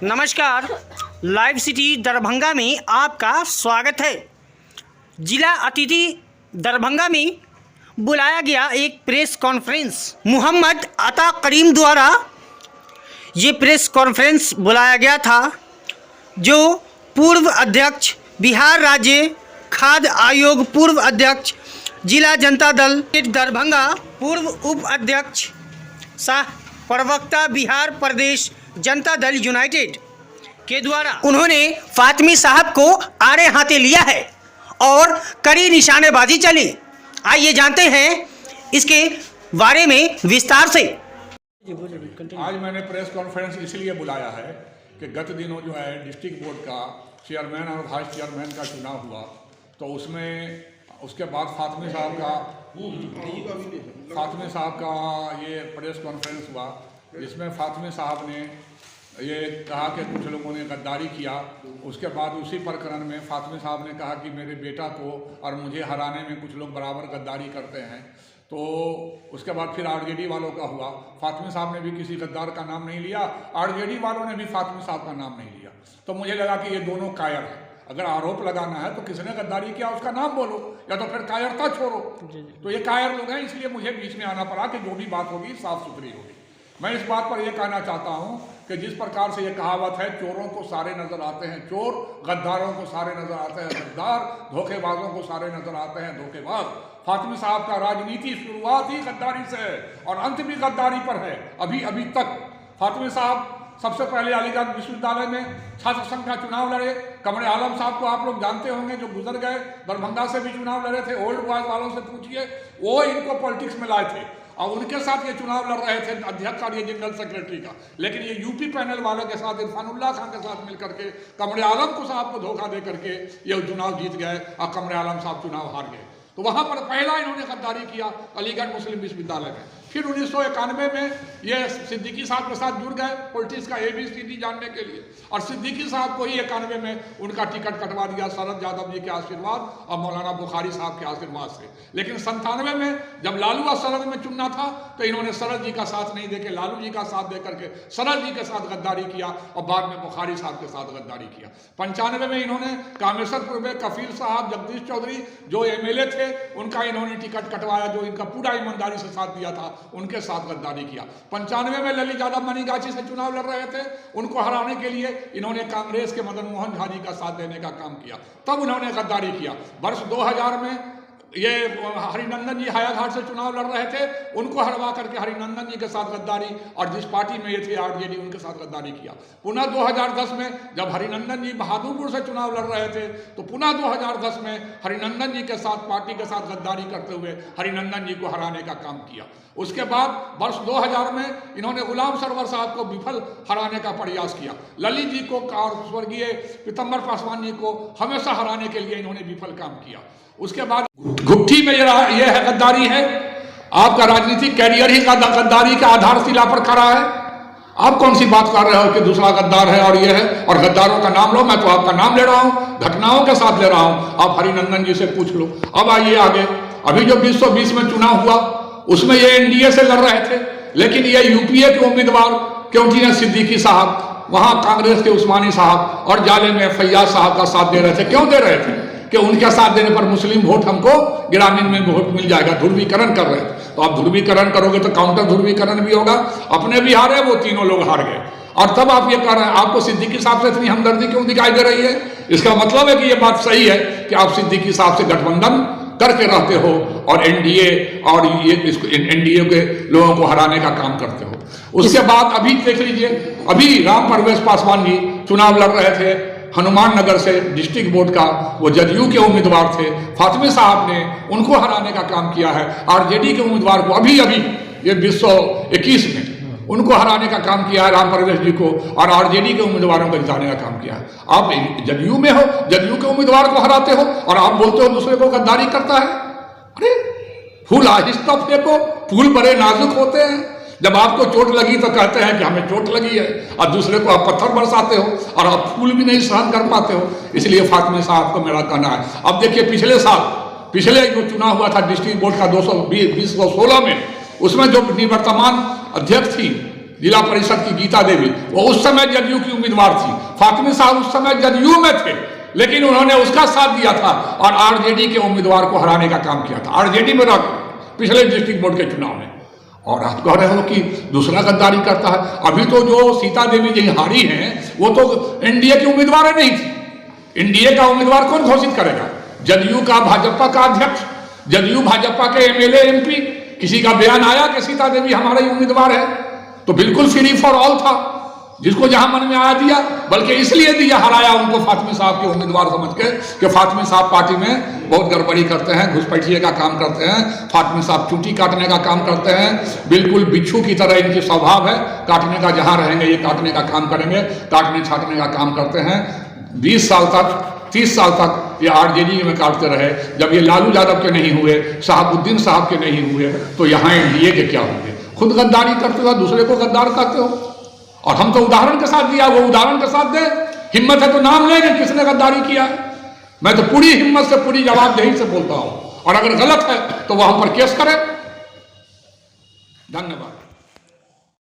नमस्कार, live city Darbhanga में आपका स्वागत है। जिला अतिथि दरभंगा में बुलाया गया एक प्रेस कॉन्फ्रेंस। मोहम्मद अता करीम द्वारा ये प्रेस कॉन्फ्रेंस बुलाया गया था, जो पूर्व अध्यक्ष, बिहार राज्य खाद्य आयोग पूर्व अध्यक्ष, जिला जनता दल दरभंगा पूर्व उप अध्यक्ष सह प्रवक्ता, बिहार प्रदेश जनता दल यूनाइटेड के द्वारा उन्होंने फातिमी साहब को आड़े हाथे लिया है और कड़ी निशानेबाजी चली। आइए जानते हैं इसके बारे में विस्तार से। आज मैंने प्रेस कॉन्फ्रेंस इसलिए बुलाया है कि गत दिनों जो है डिस्ट्रिक्ट बोर्ड का चेयरमैन और वाइस चेयरमैन का चुनाव हुआ, तो उसके बाद फातिमी साहब का ये प्रेस कॉन्फ्रेंस हुआ, जिसमें फातिमी साहब ने ये कहा कि कुछ लोगों ने गद्दारी किया। उसके बाद उसी प्रकरण में फातिमी साहब ने कहा कि मेरे बेटा को और मुझे हराने में कुछ लोग बराबर गद्दारी करते हैं। तो उसके बाद फिर आरजेडी वालों का हुआ। फातिमी साहब ने भी किसी गद्दार का नाम नहीं लिया, आरजेडी वालों ने भी फातिमी साहब का नाम नहीं लिया। तो मुझे लगा कि ये दोनों कायर हैं। अगर आरोप लगाना है तो किसने गद्दारी किया उसका नाम बोलो, या तो फिर कायरता छोड़ो। तो ये कायर लोग हैं, इसलिए मुझे बीच में आना पड़ा कि जो भी बात होगी साफ सुथरी होगी। मैं इस बात पर यह कहना चाहता हूं कि जिस प्रकार से ये कहावत है, चोरों को सारे नजर आते हैं चोर, गद्दारों को सारे नजर आते हैं गद्दार, धोखेबाजों को सारे नजर आते हैं धोखेबाज। फातिमी साहब का राजनीति शुरुआत ही गद्दारी से है और अंत भी गद्दारी पर है। अभी तक फातिमी साहब सबसे पहले अलीगढ़ विश्वविद्यालय में छात्र संघ का चुनाव लड़े। कमरे आलम साहब को आप लोग जानते होंगे, जो गुजर गए, दरभंगा से भी चुनाव लड़े थे। ओल्ड बॉयज वालों से पूछिए, वो इनको पॉलिटिक्स में लाए थे और उनके साथ ये चुनाव लड़ रहे थे, अध्यक्ष और ये जनरल सेक्रेटरी का। लेकिन ये यूपी पैनल वालों के साथ, इरफानुल्लाह खान के साथ मिलकर के कमरे आलम को साहब को धोखा दे करके ये चुनाव जीत गए और कमरे आलम साहब चुनाव हार गए। तो वहां पर पहला इन्होंने गद्दारी किया अलीगढ़ मुस्लिम विश्वविद्यालय में। फिर 1991 में ये सिद्दीकी साहब के साथ जुड़ गए पॉलिटिक्स का ABCD जानने के लिए, और सिद्दीकी साहब को ही 91 में उनका टिकट कटवा दिया शरद यादव जी के आशीर्वाद और मौलाना बुखारी साहब के आशीर्वाद से। लेकिन 97 में जब लालू और शरद में चुनना था तो इन्होंने शरद जी का साथ नहीं देके लालू जी का साथ दे करके शरद जी के साथ गद्दारी किया और बाद में बुखारी साहब के साथ गद्दारी किया। 95 में इन्होंने कामेश्वरपुर में कफील साहब, जगदीश चौधरी जो MLA थे, उनका इन्होंने टिकट कटवाया, जो इनका पूरा ईमानदारी से साथ दिया था, उनके साथ गद्दारी किया। 95 में ललित यादव मनीगाछी से चुनाव लड़ रहे थे, उनको हराने के लिए इन्होंने कांग्रेस के मदन मोहन झा जी का साथ देने का काम किया, तब उन्होंने गद्दारी किया। वर्ष 2000 में ये हरिनंदन जी हायाघाट से चुनाव लड़ रहे थे, उनको हरवा करके हरिनंदन जी के साथ गद्दारी, और जिस पार्टी में ये थे आरजेडी, उनके साथ गद्दारी किया। पुनः 2010 में जब हरिनंदन जी बहादुरपुर से चुनाव लड़ रहे थे, तो पुनः 2010 में हरिनंदन जी के साथ, पार्टी के साथ गद्दारी करते हुए हरिनंदन जी को हराने का काम किया। उसके बाद वर्ष 2000 में इन्होंने गुलाम सरवर साहब को विफल हराने का प्रयास किया। ललित जी को और स्वर्गीय पीतम्बर पासवान जी को हमेशा हराने के लिए इन्होंने विफल काम किया। उसके बाद घुट्टी में ये है गद्दारी है। आपका राजनीतिक कैरियर ही गद्दारी का आधारशिला पर खड़ा है। आप कौन सी बात कर रहे हो कि दूसरा गद्दार है और ये है, और गद्दारों का नाम लो। मैं तो आपका नाम ले रहा हूं, घटनाओं के साथ ले रहा हूं, आप हरिनंदन जी से पूछ लो। अब आइए आगे। अभी जो 2020 में चुनाव हुआ, उसमें ये NDA से लड़ रहे थे, लेकिन ये UPA के उम्मीदवार क्योंकि सिद्दीकी साहब, वहां कांग्रेस के उस्मानी साहब और जाले में फैयाज साहब का साथ दे रहे थे। क्यों दे रहे थे? कि उनके साथ देने पर मुस्लिम वोट हमको ग्रामीण में वोट मिल जाएगा। ध्रुवीकरण कर रहे थे। तो आप ध्रुवीकरण करोगे तो काउंटर ध्रुवीकरण भी होगा। अपने भी हारे, वो तीनों लोग हार गए। और तब आप ये कर रहे हैं, आपको सिद्दीकी साहब से इतनी हमदर्दी क्यों दिखाई दे रही है? इसका मतलब है कि ये बात सही है कि आप सिद्दीकी साहब से गठबंधन करके रहते हो और NDA और ये NDA के लोगों को हराने का काम करते हो। उसके बाद अभी देख लीजिए, अभी राम परवेश पासवान जी चुनाव लड़ रहे थे हनुमान नगर से, डिस्ट्रिक्ट बोर्ड का, वो जदयू के उम्मीदवार थे। फातिमी साहब ने उनको हराने का काम किया है। आरजेडी के उम्मीदवार को अभी ये 2021 में उनको हराने का काम किया है राम परवेश जी को, और आरजेडी के उम्मीदवारों को जिताने का काम किया है। आप जदयू में हो, जदयू के उम्मीदवार को हराते हो और आप बोलते हो दूसरे को गद्दारी करता है। अरे फूल आहिस्ता फेंको, फूल बड़े नाजुक होते हैं। जब आपको चोट लगी तो कहते हैं कि हमें चोट लगी है, और दूसरे को आप पत्थर बरसाते हो और आप फूल भी नहीं सहन कर पाते हो। इसलिए फातिमी साहब को मेरा कहना है, अब देखिए पिछले जो चुनाव हुआ था डिस्ट्रिक्ट बोर्ड का 2016 में, उसमें जो निवर्तमान अध्यक्ष थी जिला परिषद की गीता देवी, वो उस समय जदयू की उम्मीदवार थी। फातिमी साहब उस समय जदयू में थे, लेकिन उन्होंने उसका साथ दिया था और आरजेडी के उम्मीदवार को हराने का काम किया था, आरजेडी में रह पिछले डिस्ट्रिक्ट बोर्ड के चुनाव में। और आप कह रहे हो कि दूसरा गद्दारी करता है। अभी तो जो सीता देवी जी हारी हैं वो तो एनडीए की उम्मीदवार नहीं थी। एनडीए का उम्मीदवार कौन घोषित करेगा? जदयू का, भाजपा का अध्यक्ष, जदयू भाजपा के एमएलए एमपी, किसी का बयान आया कि सीता देवी हमारा ही उम्मीदवार है? तो बिल्कुल फ्री फॉर ऑल था, जिसको जहां मन में आया दिया। बल्कि इसलिए दिया, हराया उनको फातिमी साहब के उम्मीदवार समझ के कि फातिमी साहब पार्टी में बहुत गड़बड़ी करते हैं, घुसपैठिए का काम करते हैं, फातिमी साहब चूटी काटने का काम करते हैं, बिल्कुल बिच्छू की तरह इनकी स्वभाव है, काटने का, जहां रहेंगे ये काटने का काम करेंगे, काटने छाटने का काम करते हैं। 20 साल तक, 30 साल तक ये आरजेडी में काटते रहे। जब ये लालू यादव के नहीं हुए, शहाबुद्दीन साहब के नहीं हुए, तो यहाँ एनडीए के क्या होंगे? खुद गद्दारी करते हो, दूसरे को गद्दार करते हो। और हम तो उदाहरण के साथ दिया, वो उदाहरण के साथ दे। हिम्मत है तो नाम लेंगे किसने गद्दारी किया। मैं तो पूरी हिम्मत से, पूरी जवाबदेही से बोलता हूं, और अगर गलत है तो वह हम पर केस करें। धन्यवाद।